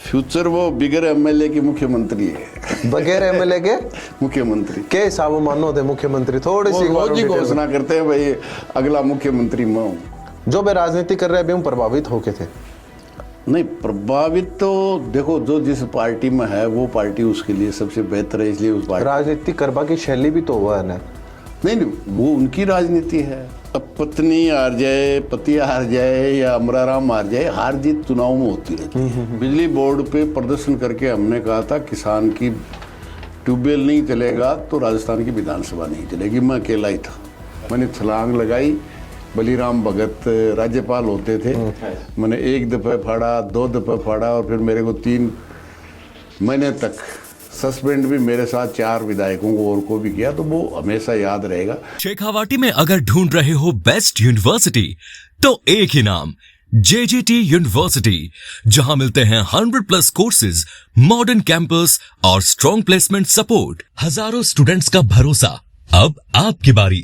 Future वो बिगर MLA की मुख्यमंत्री है। बगैर एमएलए के मुख्यमंत्री के हिसाब मानो थे मुख्यमंत्री थोड़ी सी रोज ही घोषणा करते हैं भाई अगला मुख्यमंत्री मैं हूँ। जो भी राजनीति कर रहे हैं प्रभावित होके थे। नहीं प्रभावित तो देखो जो जिस पार्टी में है वो पार्टी उसके लिए सबसे बेहतर है, इसलिए उस पार्टी राजनीति करबा की शैली भी तो हुआ है ना। नहीं वो उनकी राजनीति है। अब पत्नी हार जाए, पति हार जाए या अमराराम हार जाए, हार जीत चुनाव में होती रहती है। बिजली बोर्ड पे प्रदर्शन करके हमने कहा था किसान की ट्यूबवेल नहीं चलेगा तो राजस्थान की विधानसभा नहीं चलेगी। मैं अकेला ही था, मैंने छलांग लगाई। बलीराम भगत राज्यपाल होते थे, मैंने एक दफा फाड़ा, 2 दफा फाड़ा और फिर मेरे को 3 महीने तक सस्पेंड भी मेरे साथ 4 विधायकों को और को भी किया, तो वो हमेशा याद रहेगा। शेखावाटी में अगर ढूंढ रहे हो बेस्ट यूनिवर्सिटी तो एक ही नाम JGT यूनिवर्सिटी, जहां मिलते हैं 100+ कोर्सेज, मॉडर्न कैंपस और स्ट्रॉन्ग प्लेसमेंट सपोर्ट, हजारों स्टूडेंट्स का भरोसा। अब आपकी बारी,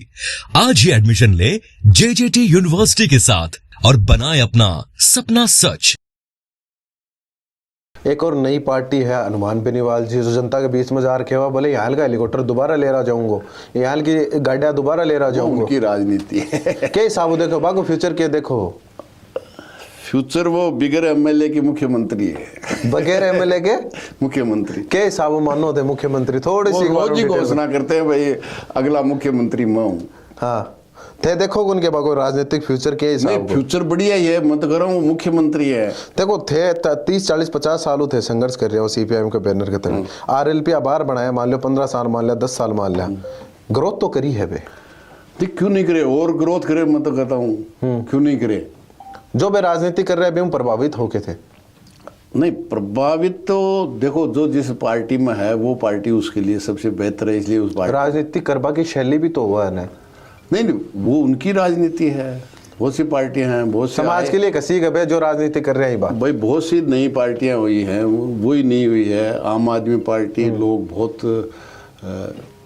आज ही एडमिशन ले JGT यूनिवर्सिटी के साथ और बनाए अपना सपना सच। एक और नई पार्टी है हनुमान बेनीवाल जी, जो जनता के बीच में जा रखे हुआ, बोले यहाँ का हेलीकॉप्टर दोबारा ले रहा जाऊंगा, यहाँ की गाड़ियां दोबारा ले रहा जाऊंगा। उनकी राजनीति है। के हिसाब देखो बागो फ्यूचर के देखो, फ्यूचर वो बिगर एमएलए की मुख्यमंत्री है। बगैर एमएलए के मुख्यमंत्री के हिसाब मानो थे मुख्यमंत्री थोड़ी सी रोज ही घोषणा करते हैं भाई अगला मुख्यमंत्री मैं हूँ। हाँ थे देखो उनके बागो राजनीतिक फ्यूचर के हिसाब फ्यूचर बढ़िया ही है, मैं तो कह रहा हूँ मुख्यमंत्री है। देखो थे 30 40 50 साल थे संघर्ष कर रहे हो CPIM के बैनर के तहत। RLP आभार बनाया, मान लो 15 साल मान लिया, 10 साल मान लिया, ग्रोथ तो करी है बे, क्यों नहीं करे और ग्रोथ करे, मैं तो कहता हूँ क्यों नहीं करे। जो भी राजनीति कर रहे हैं प्रभावित होके थे। नहीं प्रभावित तो देखो जो जिस पार्टी में है वो पार्टी उसके लिए सबसे बेहतर है, इसलिए उस पार्टी राजनीति करबा की शैली भी तो हुआ है ना। नहीं वो उनकी राजनीति है। बहुत सी पार्टियां हैं, बहुत से समाज के लिए कसी गए जो राजनीति कर रहे हैं बात भाई, बहुत सी नई पार्टियां हुई हैं, वही नहीं हुई है। आम आदमी पार्टी लोग बहुत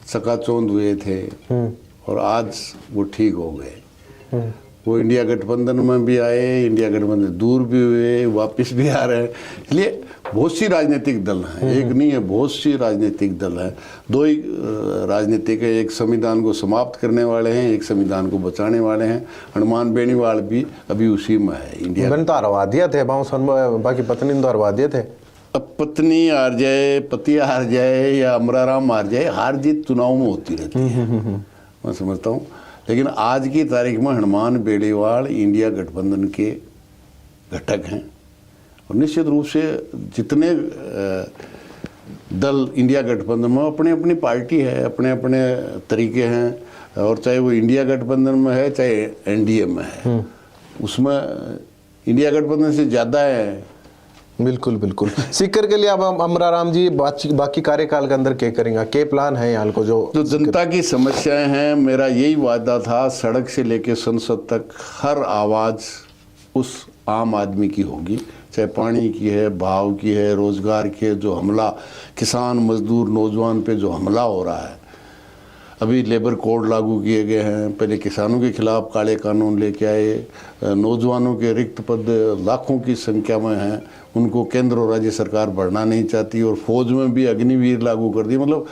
चकाचौंध हुए थे और आज वो ठीक हो गए। वो इंडिया गठबंधन में भी आए, इंडिया गठबंधन दूर भी हुए, वापस भी आ रहे हैं। इसलिए बहुत सी राजनीतिक दल हैं, एक नहीं है, बहुत सी राजनीतिक दल हैं। 2 ही राजनीतिक है, एक संविधान को समाप्त करने वाले हैं, एक संविधान को बचाने वाले हैं। हनुमान बेनीवाल भी अभी उसी में है। इंडिया तो हरवा दिया थे बाकी पत्नी तो हरवा दिए थे। अब पत्नी हार जाए, पति हार जाए या अमराराम हार जाए, हार जीत चुनाव में होती रहती है, मैं समझता हूँ। लेकिन आज की तारीख में हनुमान बेनीवाल इंडिया गठबंधन के घटक हैं और निश्चित रूप से जितने दल इंडिया गठबंधन में अपनी अपनी पार्टी है, अपने अपने तरीके हैं, और चाहे वो इंडिया गठबंधन में है चाहे NDA में है, उसमें इंडिया गठबंधन से ज़्यादा है। बिल्कुल बिल्कुल। सीकर के लिए अब अमराराम जी बाकी कार्यकाल के अंदर क्या करेंगे, क्या प्लान है यहाँ को? जो जनता की समस्याएं हैं, मेरा यही वादा था सड़क से लेकर संसद तक हर आवाज़ उस आम आदमी की होगी, चाहे पानी की है, भाव की है, रोजगार की है। जो हमला किसान मजदूर नौजवान पे जो हमला हो रहा है, अभी लेबर कोड लागू किए गए हैं, पहले किसानों के खिलाफ काले कानून लेके आए, नौजवानों के रिक्त पद लाखों की संख्या में हैं, उनको केंद्र और राज्य सरकार बढ़ना नहीं चाहती, और फौज में भी अग्निवीर लागू कर दी। मतलब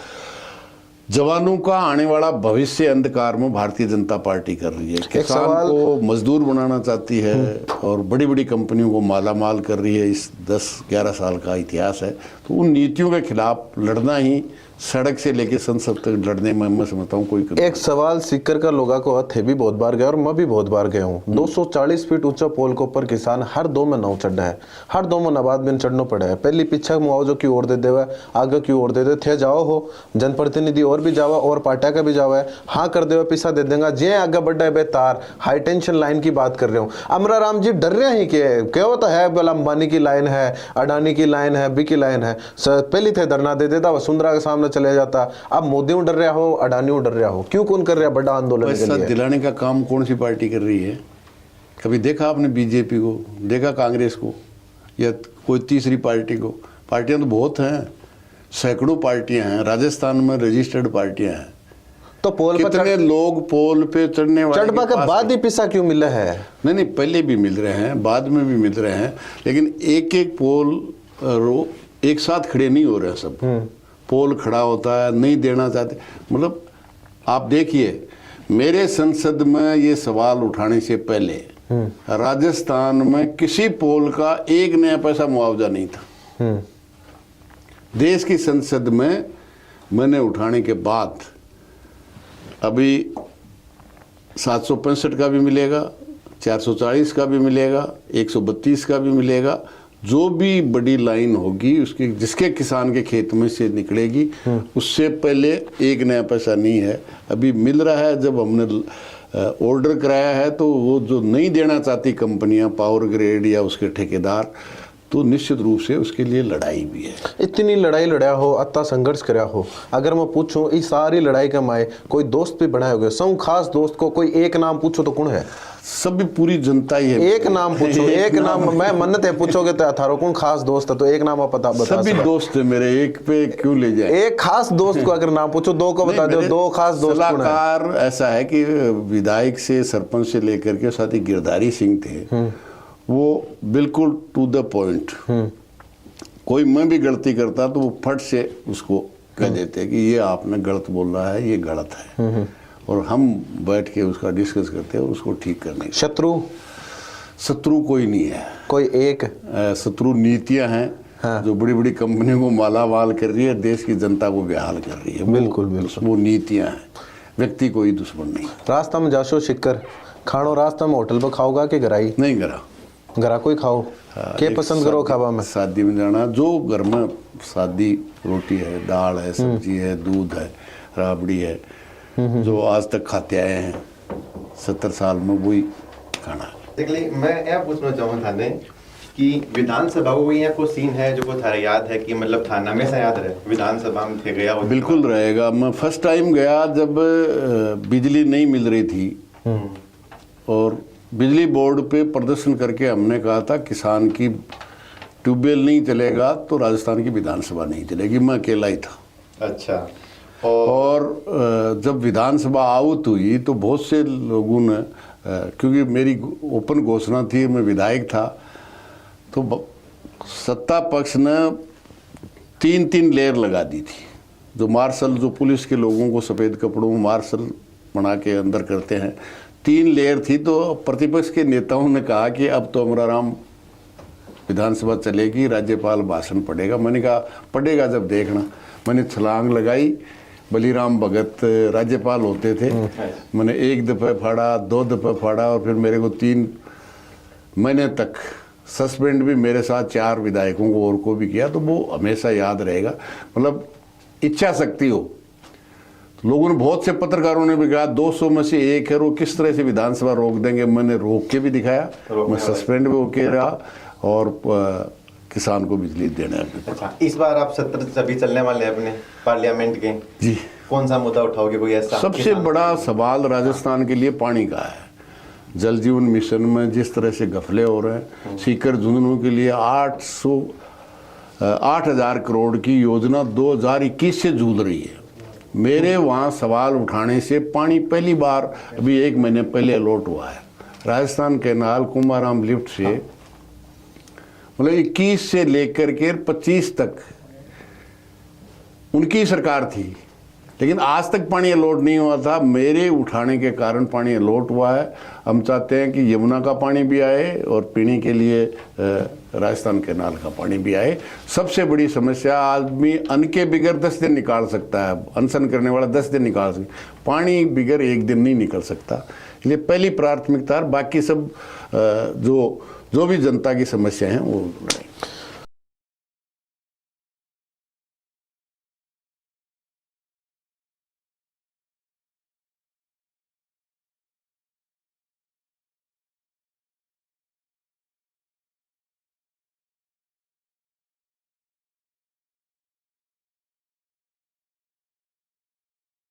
जवानों का आने वाला भविष्य अंधकार में भारतीय जनता पार्टी कर रही है। किसान को मजदूर बनाना चाहती है और बड़ी बड़ी कंपनियों को माला माल कर रही है। इस 10-11 साल का इतिहास है, तो उन नीतियों के खिलाफ लड़ना ही सड़क से लेके संसद तक लड़ने में मैं समझता हूँ कोई एक सवाल सीकर का लोगों को थे भी बहुत बार गए और मैं भी बहुत बार गया हूँ। 240 फीट ऊंचा पोल के ऊपर किसान हर 2 में नाव चढ़ा है, हर 2 में नबाद बिन चढ़ना पड़ा है। पहली पीछे मुआवजा की ओर दे देवा, आगे की ओर दे दे थे, जाओ हो जनप्रतिनिधि और भी जावा और पार्टिया का भी जावा है, हाँ कर देवा पैसा दे देगा जे आगे बढ़ा है बेतार। हाई टेंशन लाइन की बात कर रहे हो। अमराराम जी डर रहे हैं क्या होता है, बोला अंबानी की लाइन है, अडानी की लाइन है, बी की लाइन है। पहली थे धरना दे देता, वसुंधरा के सामने चले जाता। अब मोदी डर रहा हो, अडानी डर रहा हो, क्यों कौन कर रहा है बड़ा आंदोलन के लिए? दिलाने का काम कौन सी पार्टी कर रही है? कभी देखा आपने बीजेपी को, देखा कांग्रेस को या कोई तीसरी पार्टी को? पार्टियां तो बहुत हैं, सैकड़ों पार्टियां हैं, राजस्थान में रजिस्टर्ड पार्टियां हैं। तो पोल पर कितने लोग पोल पे चढ़ने वाले चढ़ने के बाद ही पैसा क्यों मिला है? नहीं पहले भी मिल रहे हैं, बाद में भी मिल रहे हैं, लेकिन एक एक पोल एक साथ खड़े नहीं हो रहे सब। पोल खड़ा होता है, नहीं देना चाहते। मतलब आप देखिए, मेरे संसद में ये सवाल उठाने से पहले राजस्थान में किसी पोल का एक नया पैसा मुआवजा नहीं था। देश की संसद में मैंने उठाने के बाद अभी 765 का भी मिलेगा, 440 का भी मिलेगा, 132 का भी मिलेगा। जो भी बड़ी लाइन होगी उसके, जिसके किसान के खेत में से निकलेगी, उससे पहले एक नया पैसा नहीं है। अभी मिल रहा है। जब हमने ऑर्डर कराया है तो वो जो नहीं देना चाहती कंपनियां, पावर ग्रेड या उसके ठेकेदार, तो निश्चित रूप से उसके लिए लड़ाई भी है। इतनी लड़ाई लड़ाया हो, अत्ता संघर्ष कराया हो, अगर मैं पूछूं इस सारी लड़ाई के माए कोई दोस्त भी बनाए होगे, सब खास दोस्त को कोई एक नाम पूछो तो कौन है? सब पूरी जनता ही है। एक नाम पूछो, एक नाम मैं मन्नत है पूछोगे तो अथारो कौन खास दोस्त है, तो एक नाम आप बता सभी दोस्त है मेरे, एक पे क्यों ले जाए? एक खास दोस्त को अगर नाम पूछो, दो को बता दो, दो खास दोस्त कौन है? सलाहकार ऐसा है कि विधायक से, सरपंच से लेकर के साथ ही गिरधारी सिंह थे, वो बिल्कुल टू द पॉइंट। कोई मैं भी गलती करता तो वो फट से उसको कह देते कि ये आपने गलत बोल रहा है, ये गलत है, और हम बैठ के उसका डिस्कस करते हैं उसको ठीक करने। शत्रु कोई नहीं है, कोई एक शत्रु नीतियां हैं। हाँ। जो बड़ी बड़ी कंपनियों को मालामाल कर रही है, देश की जनता को बेहाल कर रही है। बिल्कुल बिल्कुल, वो नीतियां हैं, व्यक्ति कोई दुश्मन नहीं। रास्ता में जाशो शिक्कर खानो, रास्ता में होटल पर खाओगा कि घराई? नहीं, घरा घरा कोई खाओ। क्या पसंद करो खावा में? शादी में जाना, जो घर में सादी रोटी है, दाल है, सब्जी है, दूध है, राबड़ी है, जो आज तक खाते आए हैं 70 साल में, वही खाना। देखिए, मैं यह पूछना चाहूँ थाने कि विधानसभा को यहाँ को सीन है जो को थारा याद है कि मतलब थाना में से याद रहे विधानसभा में थे गया हो? बिल्कुल रहेगा। मैं फर्स्ट टाइम गया जब बिजली नहीं मिल रही थी, और बिजली बोर्ड पे प्रदर्शन करके हमने कहा था किसान की ट्यूबवेल नहीं चलेगा तो राजस्थान की विधानसभा नहीं चलेगी। मैं अकेला ही था। अच्छा। और जब विधानसभा आउट हुई तो बहुत से लोगों ने, क्योंकि मेरी ओपन घोषणा थी, मैं विधायक था, तो सत्ता पक्ष ने 3-3 लेयर लगा दी थी। जो मार्शल, जो पुलिस के लोगों को सफ़ेद कपड़ों में मार्शल बना के अंदर करते हैं, 3 लेयर थी। तो प्रतिपक्ष के नेताओं ने कहा कि अब तो हमारा राम विधानसभा चलेगी, राज्यपाल भाषण पढ़ेगा। मैंने कहा पढ़ेगा जब देखना। मैंने छलांग लगाई, बलीराम भगत राज्यपाल होते थे, मैंने 1 दफ़ा फाड़ा, 2 दफ़ा फाड़ा, और फिर मेरे को 3 महीने तक सस्पेंड भी मेरे साथ 4 विधायकों को और को भी किया। तो वो हमेशा याद रहेगा। मतलब इच्छा शक्ति हो। लोगों ने, बहुत से पत्रकारों ने भी कहा 200 में से 1 है, वो किस तरह से विधानसभा रोक देंगे। मैंने रोक के भी दिखाया, मैं सस्पेंड भी होके रहा, और किसान को बिजली देना है। अच्छा, इस बार आप सत्र सभी चलने वाले हैं अपने पार्लियामेंट के, जी, कौन सा मुद्दा उठाओगे? कोई ऐसा सबसे बड़ा सवाल राजस्थान के लिए पानी का है। जल जीवन मिशन में जिस तरह से घपले हो रहे हैं, सीकर झुंझुनू के लिए 8,000 करोड़ की योजना 2021 से जूझ रही है। मेरे वहाँ सवाल उठाने से पानी पहली बार अभी 1 महीने पहले अलॉट हुआ है। राजस्थान कैनाल कुमाराम लिफ्ट से, मतलब 21 से लेकर के 25 तक उनकी सरकार थी, लेकिन आज तक पानी अलॉट नहीं हुआ था। मेरे उठाने के कारण पानी अलॉट हुआ है। हम चाहते हैं कि यमुना का पानी भी आए और पीने के लिए राजस्थान कैनाल का पानी भी आए। सबसे बड़ी समस्या, आदमी अन्न के बिगर 10 दिन निकाल सकता है, अनशन करने वाला 10 दिन निकाल सकता, पानी बिगर 1 दिन नहीं निकल सकता। इसलिए पहली प्राथमिकता, बाकी सब जो भी जनता की समस्या हैं वो